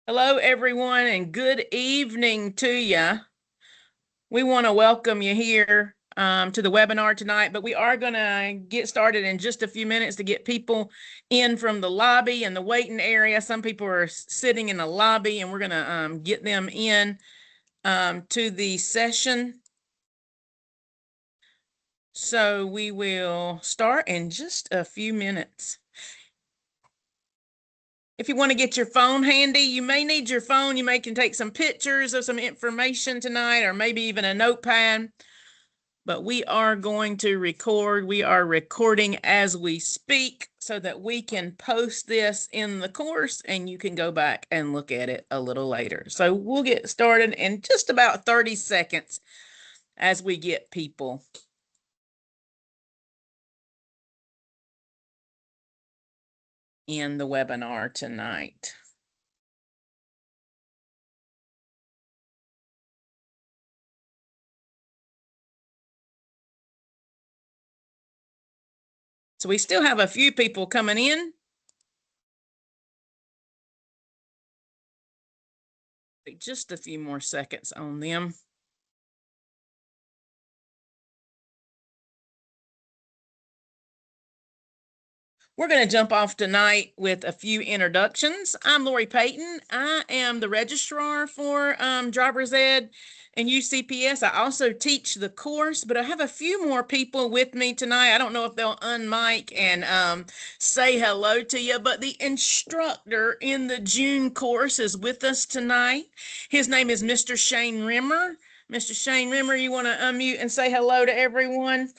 Hello, everyone, and good evening to you. We want to welcome you here to the webinar tonight, but we are going to get started in just a few minutes to get people in from the lobby and the waiting area. Some people are sitting in the lobby, and we're going to get them in to the session. So we will start in just a few minutes. If you want to get your phone handy, you may need your phone. You can take some pictures of some information tonight, or maybe even a notepad. But we are going to record. We are recording as we speak so that we can post this in the course and you can go back and look at it a little later. So we'll get started in just about 30 seconds as we get people in the webinar tonight. So we still have a few people coming in. Just a few more seconds on them. We're going to jump off tonight with a few introductions. I'm Lori Payton. I am the registrar for Driver's Ed and UCPS. I also teach the course, but I have a few more people with me tonight. I don't know if they'll unmic and say hello to you, but the instructor in the June course is with us tonight. His name is Mr. Shane Rimmer. Mr. Shane Rimmer, you want to unmute and say hello to everyone?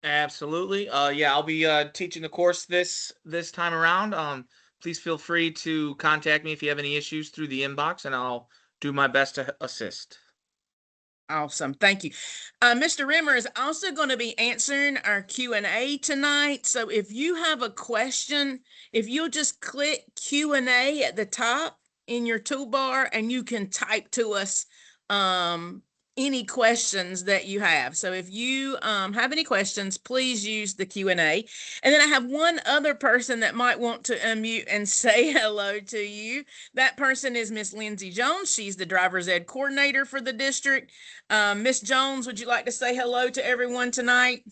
Absolutely. Yeah, I'll be teaching the course this time around. Please feel free to contact me if you have any issues through the inbox, and I'll do my best to assist. Awesome. Thank you. Mr. Rimmer is also going to be answering our Q&A tonight. So if you have a question, if you'll just click Q&A at the top in your toolbar and you can type to us any questions that you have. So if you have any questions, please use the Q&A. And then I have one other person that might want to unmute and say hello to you. That person is Miss Lindsay Jones. She's the Driver's Ed coordinator for the district. Miss Jones, would you like to say hello to everyone tonight?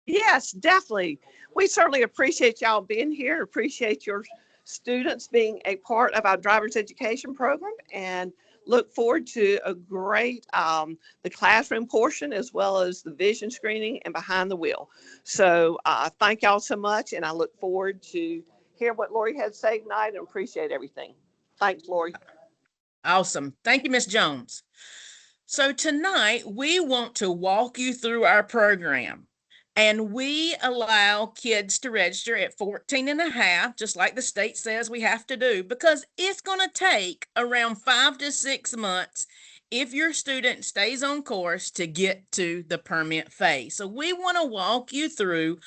Yes, definitely. We certainly appreciate y'all being here, appreciate your students being a part of our driver's education program, and look forward to a great the classroom portion as well as the vision screening and behind the wheel. So thank y'all so much, and I look forward to hear what Lori had to say tonight and appreciate everything. Thanks, Lori. Awesome. Thank you, Miss Jones. So tonight we want to walk you through our program. And we allow kids to register at 14 and a half, just like the state says we have to do, because it's going to take around 5 to 6 months if your student stays on course to get to the permit phase. So we want to walk you through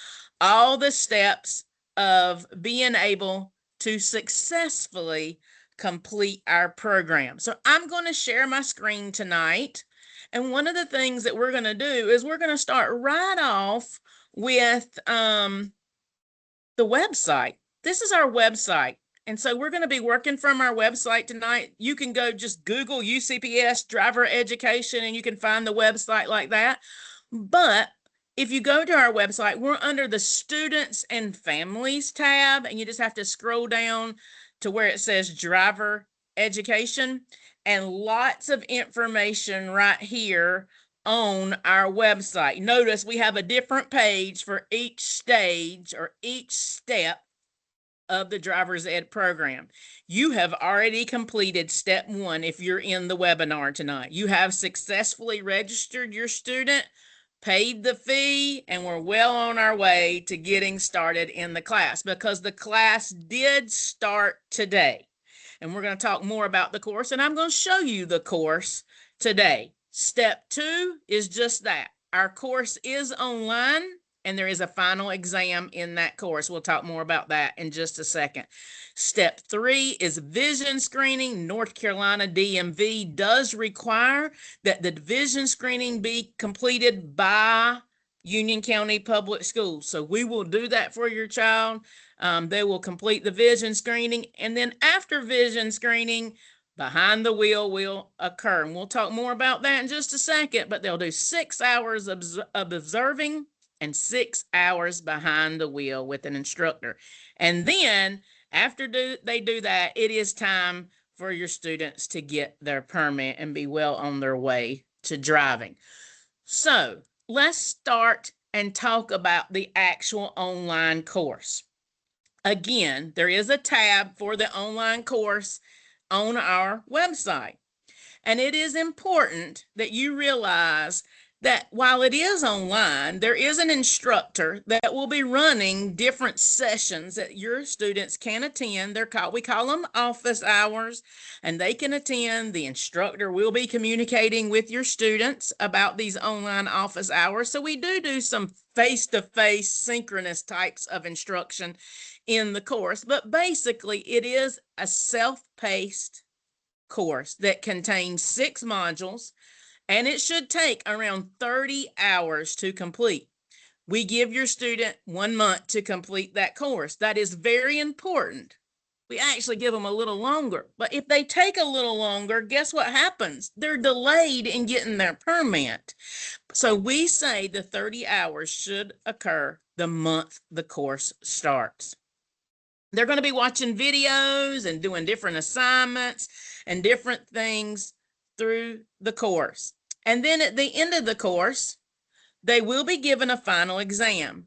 all the steps of being able to successfully complete our program. So I'm going to share my screen tonight. And one of the things that we're going to do is we're going to start right off with the website. This is our website. And so we're going to be working from our website tonight. You can go just Google UCPS driver education and you can find the website like that. But if you go to our website, we're under the students and families tab, and you just have to scroll down to where it says driver education, and lots of information right here on our website. Notice we have a different page for each stage or each step of the driver's ed program. You have already completed step 1 if you're in the webinar tonight. You have successfully registered your student, paid the fee, and we're well on our way to getting started in the class, because the class did start today. And we're going to talk more about the course, and I'm going to show you the course today. Step 2 is just that. Our course is online, and there is a final exam in that course. We'll talk more about that in just a second. Step 3 is vision screening. North Carolina DMV does require that the vision screening be completed by Union County Public Schools. So we will do that for your child. They will complete the vision screening. And then after vision screening, behind the wheel will occur. And we'll talk more about that in just a second, but they'll do 6 hours of observing and 6 hours behind the wheel with an instructor. And then after they do that, it is time for your students to get their permit and be well on their way to driving. So let's start and talk about the actual online course. Again, there is a tab for the online course on our website. And it is important that you realize that while it is online, there is an instructor that will be running different sessions that your students can attend. We call them office hours, and they can attend. The instructor will be communicating with your students about these online office hours. So we do some face-to-face synchronous types of instruction in the course, but basically it is a self-paced course that contains 6 modules, and it should take around 30 hours to complete. We give your student 1 month to complete that course. That is very important. We actually give them a little longer, but if they take a little longer, guess what happens? They're delayed in getting their permit. So we say the 30 hours should occur the month the course starts. They're going to be watching videos and doing different assignments and different things through the course. And then at the end of the course, they will be given a final exam,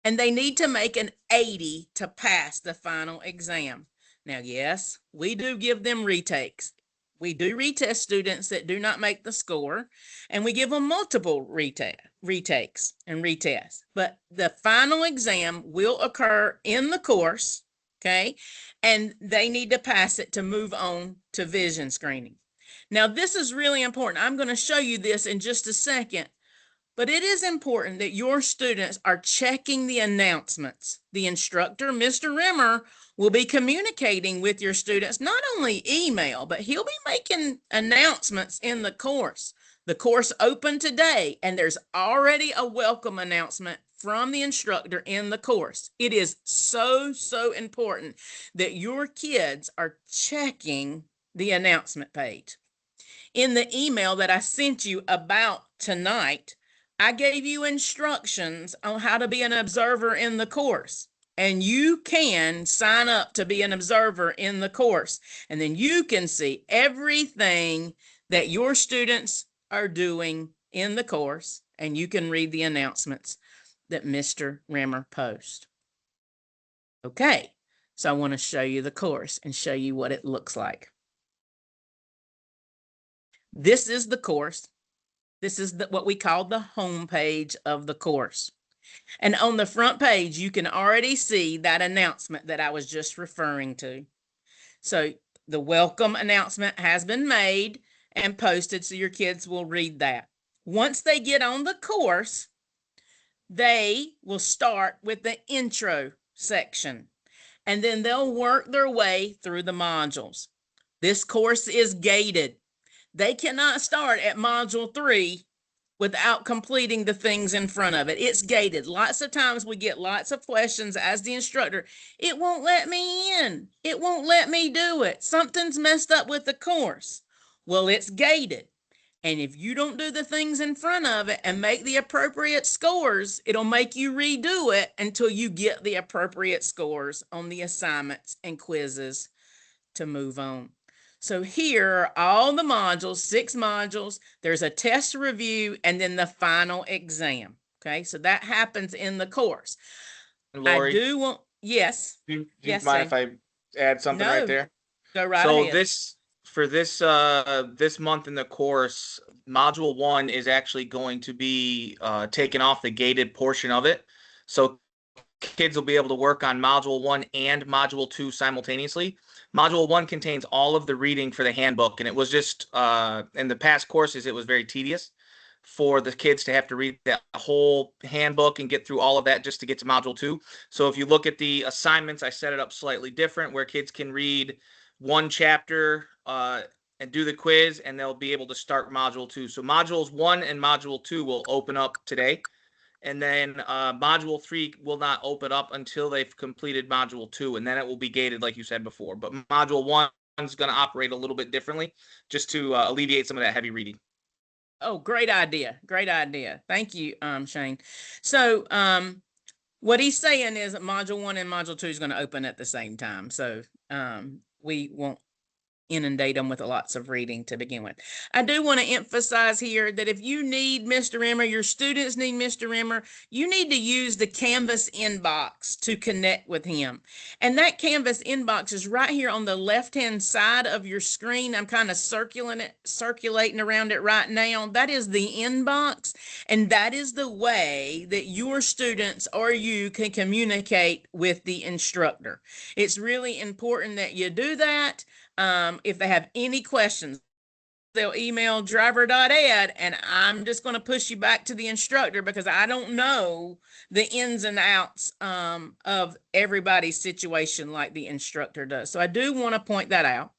and they need to make an 80 to pass the final exam. Now, yes, we do give them retakes. We do retest students that do not make the score, and we give them multiple retakes and retests. But the final exam will occur in the course, okay? And they need to pass it to move on to vision screening. Now, this is really important. I'm going to show you this in just a second, but it is important that your students are checking the announcements. The instructor, Mr. Rimmer, will be communicating with your students, not only email, but he'll be making announcements in the course. The course opened today, and there's already a welcome announcement from the instructor in the course. It is so important that your kids are checking the announcement page. In the email that I sent you about tonight, I gave you instructions on how to be an observer in the course. And you can sign up to be an observer in the course. And then you can see everything that your students are doing in the course. And you can read the announcements that Mr. Rimmer posts. Okay, so I want to show you the course and show you what it looks like. This is the course. This is what we call the home page of the course. And on the front page, you can already see that announcement that I was just referring to. So the welcome announcement has been made and posted, so your kids will read that. Once they get on the course, they will start with the intro section, and then they'll work their way through the modules. This course is gated. They cannot start at module 3 without completing the things in front of it. It's gated. Lots of times we get lots of questions as the instructor. It won't let me in. It won't let me do it. Something's messed up with the course. Well, it's gated. And if you don't do the things in front of it and make the appropriate scores, it'll make you redo it until you get the appropriate scores on the assignments and quizzes to move on. So here are all the modules, 6 modules. There's a test review and then the final exam. Okay, so that happens in the course. Lori, I do want, yes. Do you Yes, mind Zane. if I add something right No, there? go right So ahead. this month in the course, module 1 is actually going to be taken off the gated portion of it. So kids will be able to work on module 1 and module 2 simultaneously. Module 1 contains all of the reading for the handbook, and it was just in the past courses, it was very tedious for the kids to have to read that whole handbook and get through all of that just to get to module 2. So if you look at the assignments, I set it up slightly different where kids can read 1 chapter and do the quiz, and they'll be able to start module 2. So modules 1 and module 2 will open up today. And then module 3 will not open up until they've completed module 2, and then it will be gated like you said before. But module 1 is going to operate a little bit differently, just to alleviate some of that heavy reading. Oh, great idea. Great idea. Thank you, Shane. So what he's saying is that module 1 and module 2 is going to open at the same time. So we won't inundate them with lots of reading to begin with. I do want to emphasize here that if you need Mr. Rimmer, your students need Mr. Rimmer, you need to use the Canvas inbox to connect with him. And that Canvas inbox is right here on the left-hand side of your screen. I'm kind of circulating around it right now. That is the inbox, and that is the way that your students or you can communicate with the instructor. It's really important that you do that. If they have any questions, they'll email driver.ed, and I'm just going to push you back to the instructor because I don't know the ins and outs of everybody's situation like the instructor does. So I do want to point that out.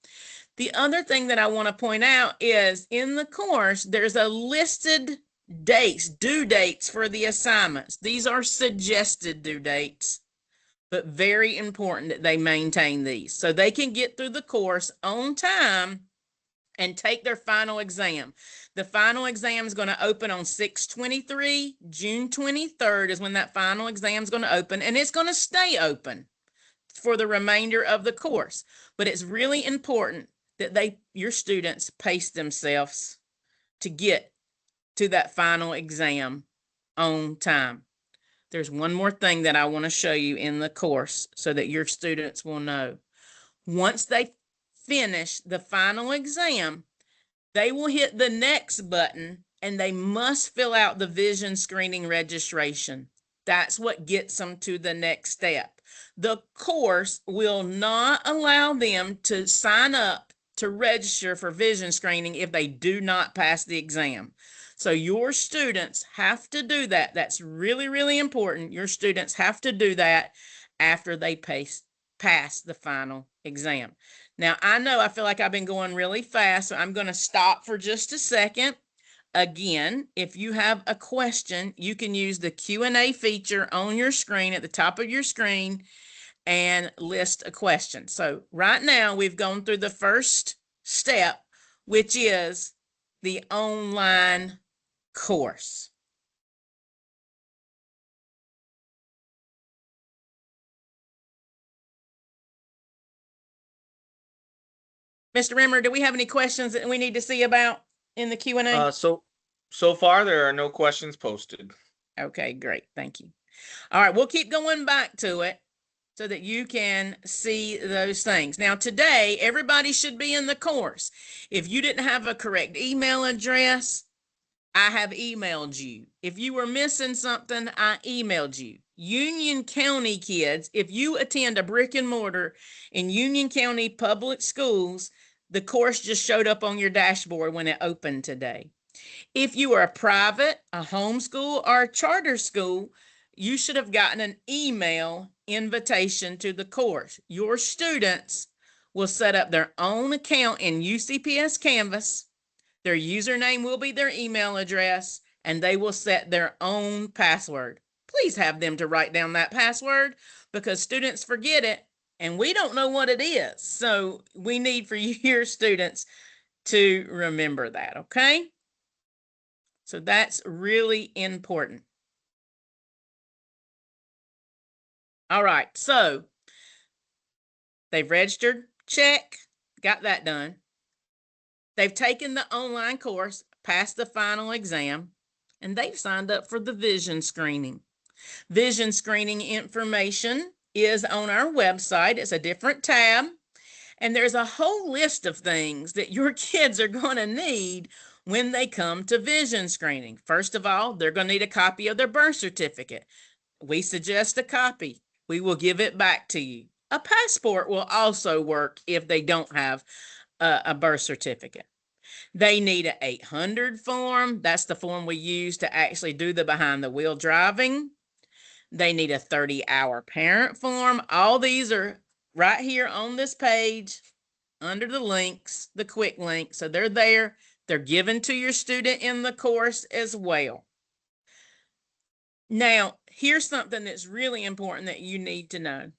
The other thing that I want to point out is in the course, there's a listed dates, due dates for the assignments. These are suggested due dates, but very important that they maintain these so they can get through the course on time and take their final exam. The final exam is going to open on 6/23. June 23rd is when that final exam is going to open, and it's going to stay open for the remainder of the course. But it's really important that your students pace themselves to get to that final exam on time. There's one more thing that I want to show you in the course so that your students will know. Once they finish the final exam, they will hit the next button and they must fill out the vision screening registration. That's what gets them to the next step. The course will not allow them to sign up to register for vision screening if they do not pass the exam. So your students have to do that. That's really, really important. Your students have to do that after they pass the final exam. Now, I feel like I've been going really fast, so I'm going to stop for just a second. Again, if you have a question, you can use the Q&A feature on your screen at the top of your screen and list a question. So right now we've gone through the first step, which is the online course. Mr. Rimmer, do we have any questions that we need to see about in the Q&A? So far there are no questions posted. Okay, great. Thank you. All right, we'll keep going back to it so that you can see those things. Now, today, everybody should be in the course. If you didn't have a correct email address, I have emailed you. If you were missing something, I emailed you. Union County kids, if you attend a brick and mortar in Union County Public Schools, the course just showed up on your dashboard when it opened today. If you are a private, a homeschool, or a charter school, you should have gotten an email invitation to the course. Your students will set up their own account in UCPS Canvas. Their username will be their email address, and they will set their own password. Please have them to write down that password because students forget it, and we don't know what it is. So we need for your students to remember that, okay? So that's really important. All right, so they've registered, check, got that done. They've taken the online course, passed the final exam, and they've signed up for the vision screening. Vision screening information is on our website. It's a different tab, and there's a whole list of things that your kids are going to need when they come to vision screening. First of all, they're going to need a copy of their birth certificate. We suggest a copy. We will give it back to you. A passport will also work if they don't have a birth certificate. They need an 800 form. That's the form we use to actually do the behind the wheel driving. They need a 30-hour parent form. All these are right here on this page under the links, the quick link. So they're there. They're given to your student in the course as well. Now, here's something that's really important that you need to know.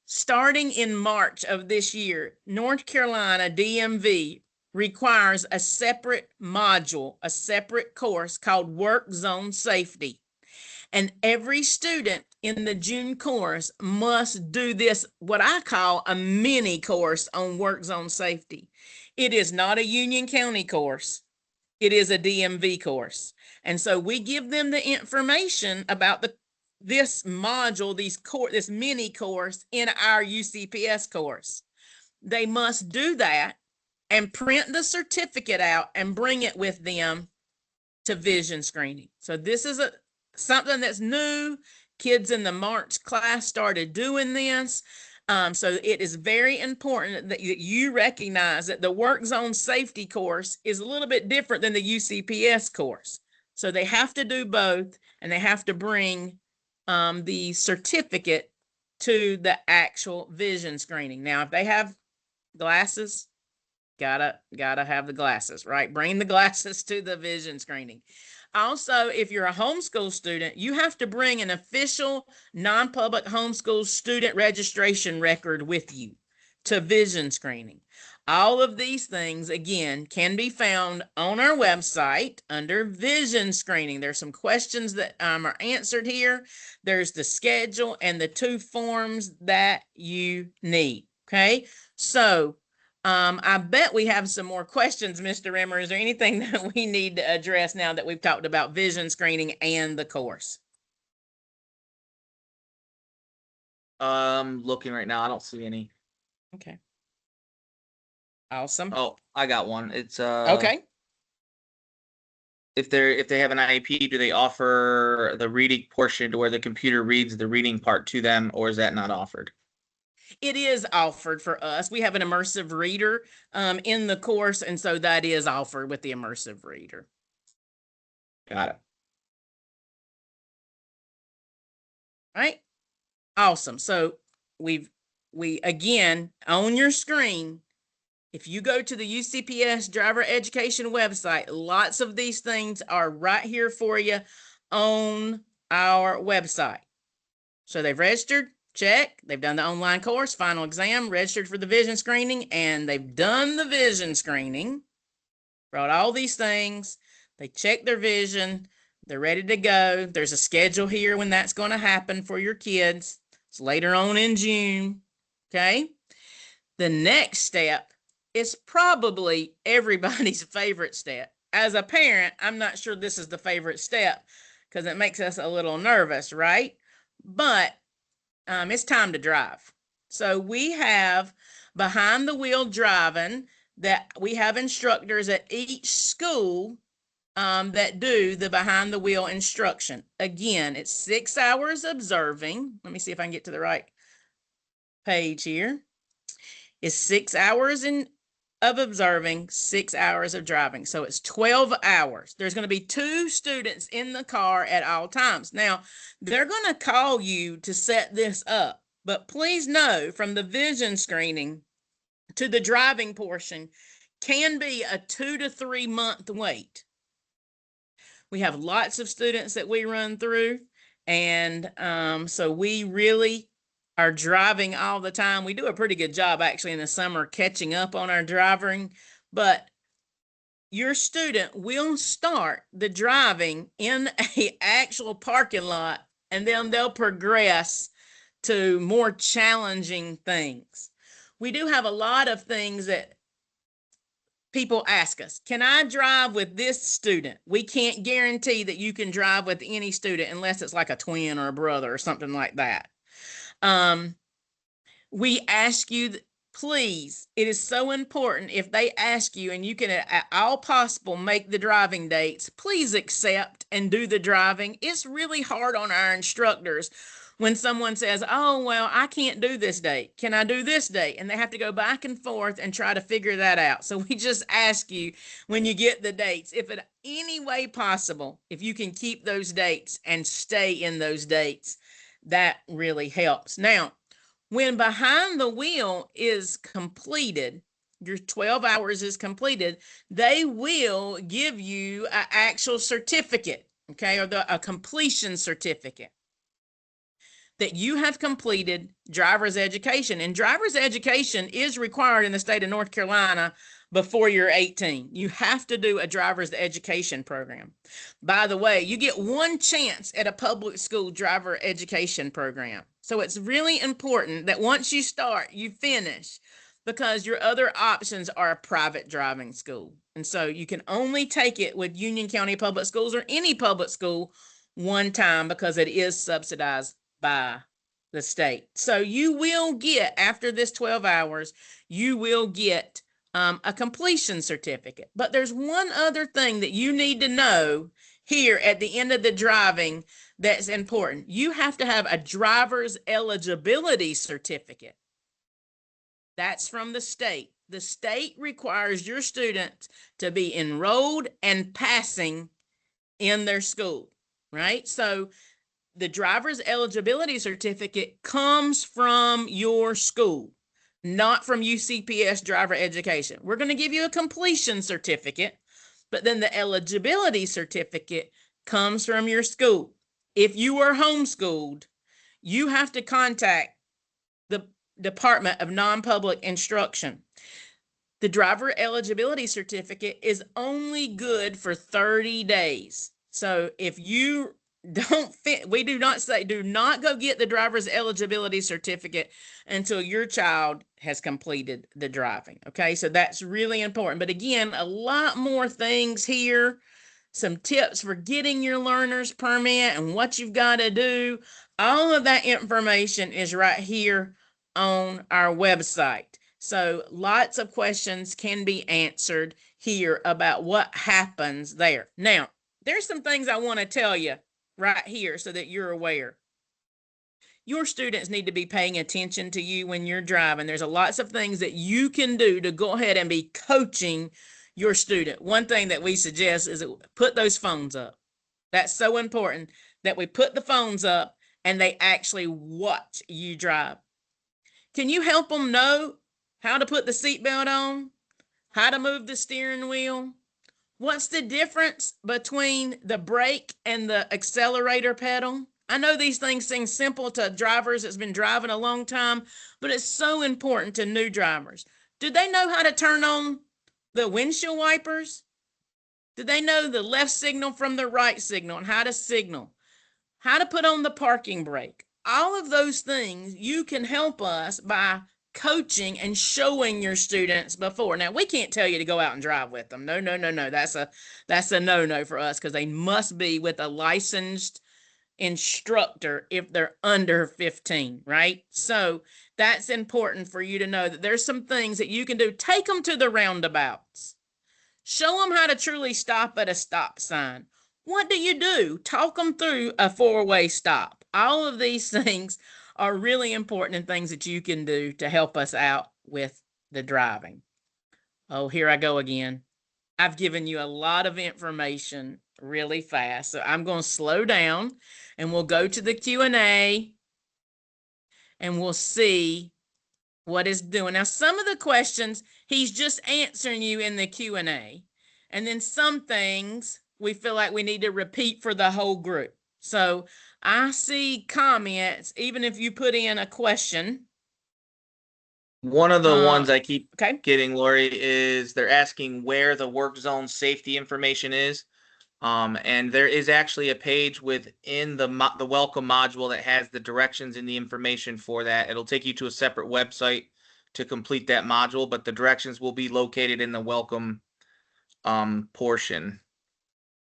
Starting in March of this year, North Carolina DMV requires a separate module, a separate course called Work Zone Safety. And every student in the June course must do this, what I call a mini course on work zone safety. It is not a Union County course. It is a DMV course. And so we give them the information about this module, this mini course in our UCPS course. They must do that and print the certificate out and bring it with them to vision screening. So this is something that's new. Kids in the March class started doing this. So it is very important that you recognize that the work zone safety course is a little bit different than the UCPS course. So they have to do both, and they have to bring the certificate to the actual vision screening. Now, if they have glasses, gotta have the glasses, right? Bring the glasses to the vision screening. Also, if you're a homeschool student, you have to bring an official non-public homeschool student registration record with you to vision screening. All of these things, again, can be found on our website under vision screening. There's some questions that are answered here. There's the schedule and the 2 forms that you need. Okay, so I bet we have some more questions, Mr. Rimmer. Is there anything that we need to address now that we've talked about vision screening and the course? Looking right now, I don't see any. Okay. Awesome. Oh, I got one. It's Okay. If they have an IEP, do they offer the reading portion to where the computer reads the reading part to them, or is that not offered? It is offered for us. We have an immersive reader in the course, and so that is offered with the immersive reader. Got it. Right? Awesome. So we again, on your screen, if you go to the UCPS driver education website, lots of these things are right here for you on our website. So they've registered, check. They've done the online course, final exam, registered for the vision screening, and they've done the vision screening, brought all these things. They checked their vision. They're ready to go. There's a schedule here when that's going to happen for your kids. It's later on in June. Okay. The next step is probably everybody's favorite step. As a parent, I'm not sure this is the favorite step because it makes us a little nervous, right? But it's time to drive. So we have behind the wheel driving that we have instructors at each school that do the behind the wheel instruction. Again, it's 6 hours observing. Let me see if I can get to the right page here. It's 6 hours of observing, 6 hours of driving. So it's 12 hours. There's going to be 2 students in the car at all times. Now, they're going to call you to set this up, but please know from the vision screening to the driving portion can be a 2 to 3 month wait. We have lots of students that we run through, and so we really are driving all the time. We do a pretty good job actually in the summer catching up on our driving, but your student will start the driving in a actual parking lot, and then they'll progress to more challenging things. We do have a lot of things that people ask us, can I drive with this student? We can't guarantee that you can drive with any student unless it's like a twin or a brother or something like that. We ask you, please, it is so important if they ask you and you can at all possible make the driving dates, please accept and do the driving. It's really hard on our instructors when someone says, oh, well, I can't do this date. Can I do this date? And they have to go back and forth and try to figure that out. So we just ask you when you get the dates, if in any way possible, if you can keep those dates and stay in those dates, that really helps. Now, when behind the wheel is completed, your 12 hours is completed, they will give you an actual certificate. okay, or a completion certificate that you have completed driver's education. And driver's education is required in the state of North Carolina before you're 18. You have to do a driver's education program. By the way, you get one chance at a public school driver education program. So it's really important that once you start, you finish, because your other options are a private driving school. And so you can only take it with Union County Public Schools or any public school one time, because it is subsidized by the state. So you will get, after this 12 hours, you will get a completion certificate. But there's one other thing that you need to know here at the end of the driving that's important. You have to have a driver's eligibility certificate. That's from the state. The state requires your students to be enrolled and passing in their school, right? So the driver's eligibility certificate comes from your school, not from UCPS driver education. We're going to give you a completion certificate, but then the eligibility certificate comes from your school. If you are homeschooled, you have to contact the Department of Non-Public Instruction. The driver eligibility certificate is only good for 30 days. So if you don't fit, we do not say, do not go get the driver's eligibility certificate until your child has completed the driving. Okay, so that's really important. But again, a lot more things here, some tips for getting your learner's permit and what you've got to do. All of that information is right here on our website. So lots of questions can be answered here about what happens there. Now, there's some things I want to tell you right here so that you're aware. Your students need to be paying attention to you when you're driving. There's lots of things that you can do to go ahead and be coaching your student. One thing that we suggest is put those phones up. That's so important that we put the phones up and they actually watch you drive. Can you help them know how to put the seatbelt on, how to move the steering wheel? What's the difference between the brake and the accelerator pedal? I know these things seem simple to drivers that's been driving a long time, but it's so important to new drivers. Do they know how to turn on the windshield wipers? Do they know the left signal from the right signal and how to signal? How to put on the parking brake? All of those things you can help us by coaching and showing your students before. Now, we can't tell you to go out and drive with them. No. That's a no for us, because they must be with a licensed instructor if they're under 15, right? So that's important for you to know that there's some things that you can do. Take them to the roundabouts. Show them how to truly stop at a stop sign. What do you do? Talk them through a four-way stop. All of these things are really important and things that you can do to help us out with the driving. Oh, here I go again. I've given you a lot of information really fast, so I'm going to slow down and we'll go to the Q&A and we'll see what it's doing. Now, some of the questions he's just answering you in the Q&A, and then some things we feel like we need to repeat for the whole group. So I see comments, even if you put in a question. One of the ones I keep Okay. getting, Lori, is they're asking where the work zone safety information is. And there is actually a page within the welcome module that has the directions and the information for that. It'll take you to a separate website to complete that module, but the directions will be located in the welcome portion.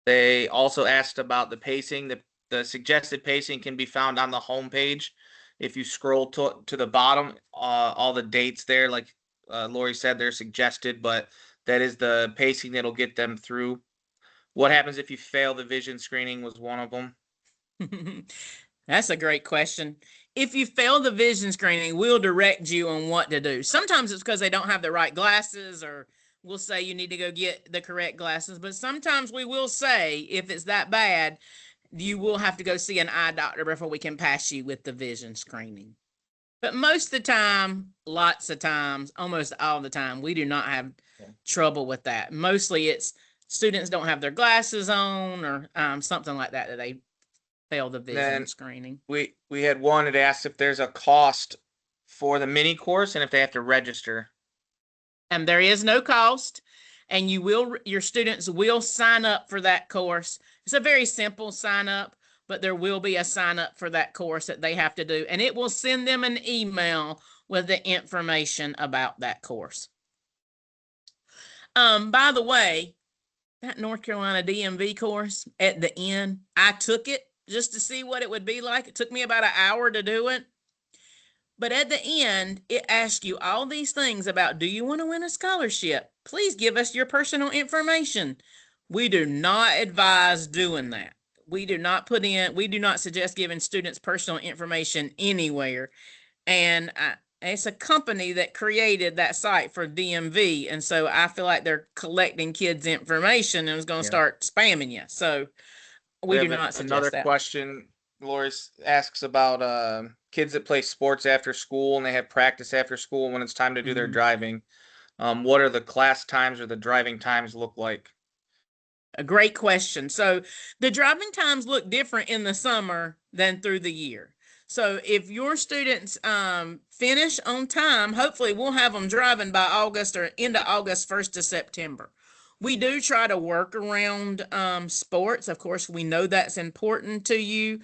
They also asked about the pacing. The suggested pacing can be found on the home page. If you scroll to the bottom, all the dates there, like Lori said, they're suggested, but that is the pacing that'll get them through. What happens if you fail the vision screening was one of them. That's a great question. If you fail the vision screening, we'll direct you on what to do. Sometimes it's because they don't have the right glasses, or we'll say you need to go get the correct glasses. But sometimes we will say, if it's that bad, you will have to go see an eye doctor before we can pass you with the vision screening. But most of the time, lots of times, almost all the time, we do not have trouble with that. Mostly it's students don't have their glasses on or something like that, that they fail the vision Then screening. we had one that asked if there's a cost for the mini course and if they have to register. And there is no cost, and your students will sign up for that course. It's a very simple sign up, but there will be a sign up for that course that they have to do, and it will send them an email with the information about that course. By the way, that North Carolina DMV course at the end, I took it just to see what it would be like. It took me about an hour to do it. But at the end, it asks you all these things about, do you want to win a scholarship? Please give us your personal information. We do not advise doing that. We do not suggest giving students personal information anywhere. And it's a company that created that site for DMV. And so I feel like they're collecting kids' information and is going to start spamming you. So we do not suggest another that. question. Lori asks about kids that play sports after school and they have practice after school when it's time to do their driving. What are the class times or the driving times look like? A great question. So the driving times look different in the summer than through the year. So if your students finish on time, hopefully we'll have them driving by August or into August 1st to September. We do try to work around sports. Of course, we know that's important to you.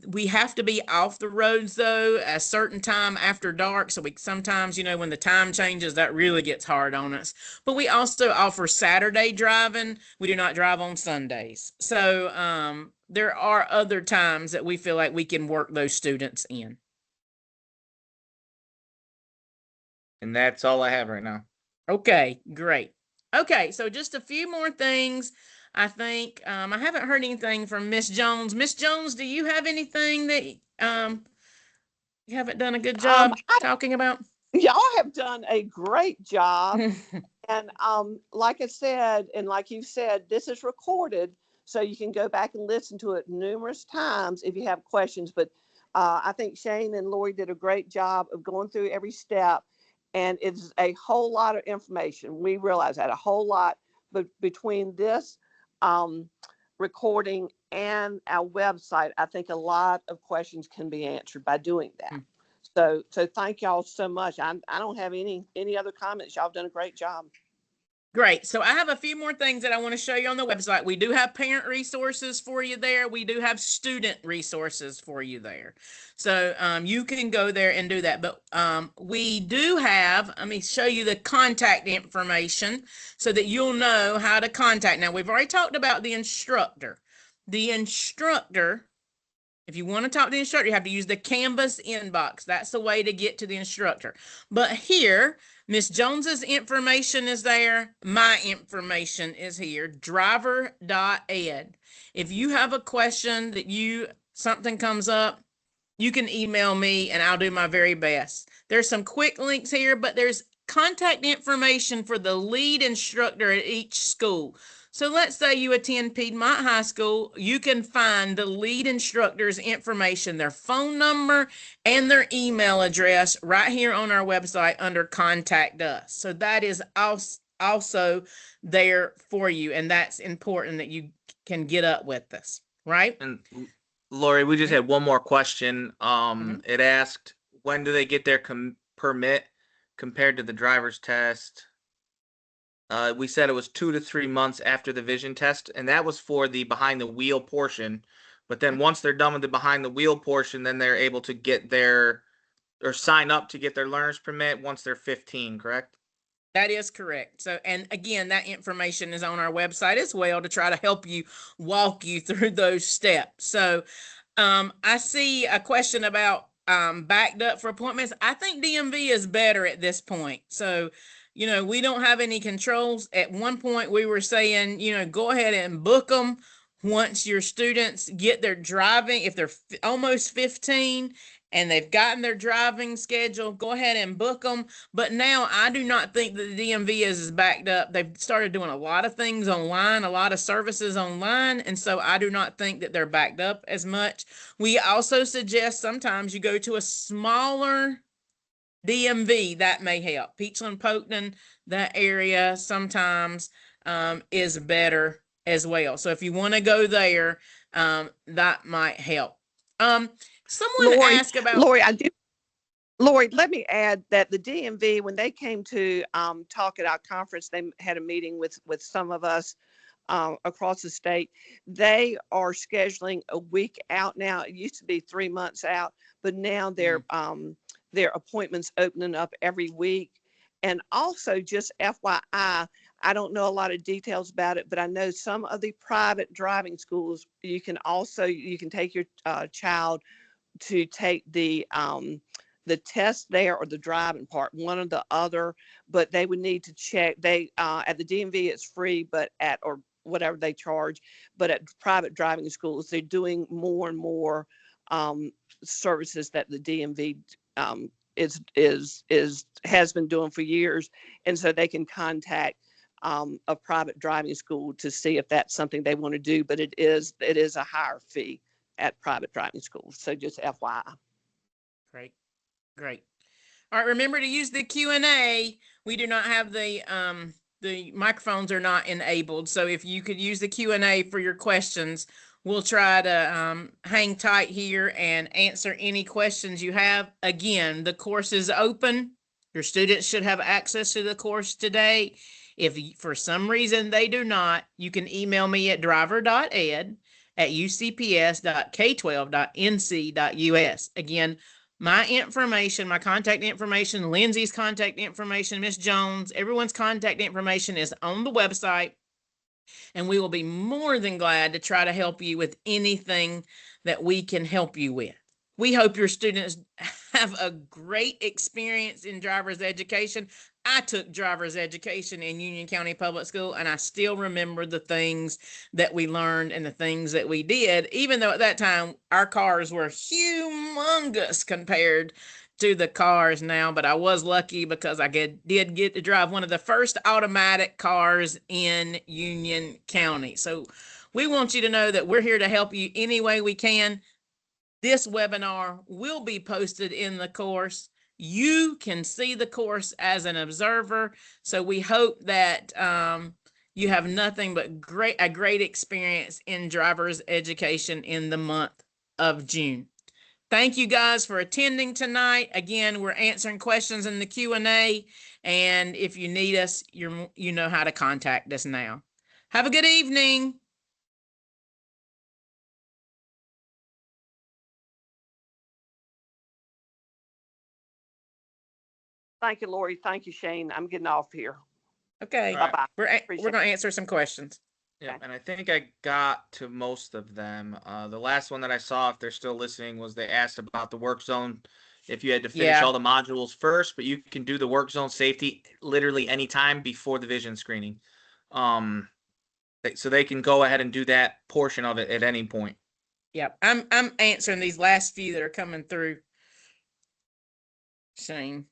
We have to be off the roads though a certain time after dark. So we sometimes, when the time changes, that really gets hard on us. But we also offer Saturday driving. We do not drive on Sundays. So there are other times that we feel like we can work those students in. And that's all I have right now. Okay, great. Okay, so just a few more things. I think I haven't heard anything from Miss Jones. Miss Jones, do you have anything that you haven't done a good job talking about? Y'all have done a great job. And like I said, and like you said, this is recorded, so you can go back and listen to it numerous times if you have questions. But I think Shane and Lori did a great job of going through every step. And it's a whole lot of information. We realize that a whole lot, but between this recording and our website, I think a lot of questions can be answered by doing that. So thank y'all so much. I don't have any other comments. Y'all have done a great job. Great. So I have a few more things that I want to show you on the website. We do have parent resources for you there. We do have student resources for you there. So you can go there and do that. But we do have, let me show you the contact information so that you'll know how to contact. Now, we've already talked about the instructor. The instructor, if you want to talk to the instructor, you have to use the Canvas inbox. That's the way to get to the instructor. But here, Miss Jones's information is there. My information is here, driver.ed. If you have a question that something comes up, you can email me and I'll do my very best. There's some quick links here, but there's contact information for the lead instructor at each school. So let's say you attend Piedmont High School, you can find the lead instructor's information, their phone number and their email address right here on our website under Contact Us. So that is also there for you, and that's important that you can get up with us, right? And Lori, we just had one more question. It asked, when do they get their permit compared to the driver's test? We said it was 2 to 3 months after the vision test, and that was for the behind the wheel portion. But then once they're done with the behind the wheel portion, then they're able to get sign up to get their learner's permit once they're 15, correct? That is correct. So, and again, that information is on our website as well to try to help you walk you through those steps. So, I see a question about backed up for appointments. I think DMV is better at this point. So, we don't have any controls. At one point, we were saying, go ahead and book them once your students get their driving. If they're almost 15 and they've gotten their driving schedule, go ahead and book them. But now I do not think that the DMV is backed up. They've started doing a lot of things online, a lot of services online. And so I do not think that they're backed up as much. We also suggest sometimes you go to a smaller DMV. That may help. Peachland, Polkton, that area sometimes. is better as well. So if you want to go there, that might help. Someone Lori, asked about, Lori, I do. Lori, let me add that the DMV, when they came to talk at our conference, they had a meeting with some of us across the state. They are scheduling a week out now. It used to be 3 months out, but now their appointments opening up every week. And also, just FYI, I don't know a lot of details about it, but I know some of the private driving schools, you can take your child to take the test there or the driving part, one or the other, but they would need to check. They at the DMV it's free, but at or whatever they charge, but at private driving schools they're doing more and more services that the DMV has been doing for years, and so they can contact a private driving school to see if that's something they want to do. But it is a higher fee at private driving schools. So just FYI. great, great. All right, remember to use the Q&A. We do not have the microphones are not enabled. So if you could use the Q&A for your questions, we'll try to hang tight here and answer any questions you have. Again, the course is open. Your students should have access to the course today. If for some reason they do not, you can email me at driver.ed@ucps.k12.nc.us. Again, my information, my contact information, Lindsay's contact information, Miss Jones, everyone's contact information is on the website, and we will be more than glad to try to help you with anything that we can help you with. We hope your students have a great experience in driver's education. I took driver's education in Union County Public School, and I still remember the things that we learned and the things that we did, even though at that time our cars were humongous compared to the cars now. But I was lucky because I did get to drive one of the first automatic cars in Union County. So we want you to know that we're here to help you any way we can. This webinar will be posted in the course. You can see the course as an observer. So we hope that you have nothing but a great experience in driver's education in the month of June. Thank you guys for attending tonight. Again, we're answering questions in the Q&A, and if you need us, you know how to contact us now. Have a good evening. Thank you, Lori. Thank you, Shane. I'm getting off here. Okay. All right. Bye-bye. We're going to answer some questions. Yeah, Okay. and I think I got to most of them. The last one that I saw, if they're still listening, was they asked about the work zone. If you had to finish Yeah. all the modules first, but you can do the work zone safety literally anytime before the vision screening. So they can go ahead and do that portion of it at any point. Yep. I'm answering these last few that are coming through. Shane.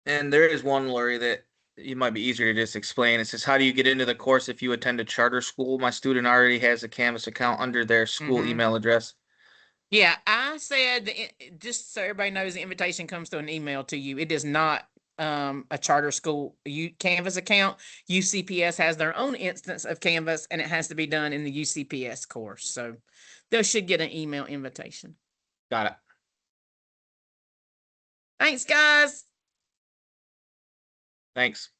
And there is one, Lori, that you might be easier to just explain. It says, how do you get into the course if you attend a charter school? My student already has a Canvas account under their school email address. Yeah, I said just so everybody knows, the invitation comes through an email to you. It is not a charter school Canvas account. UCPS has their own instance of Canvas, and it has to be done in the UCPS course. So they should get an email invitation. Got it. Thanks, guys. Thanks.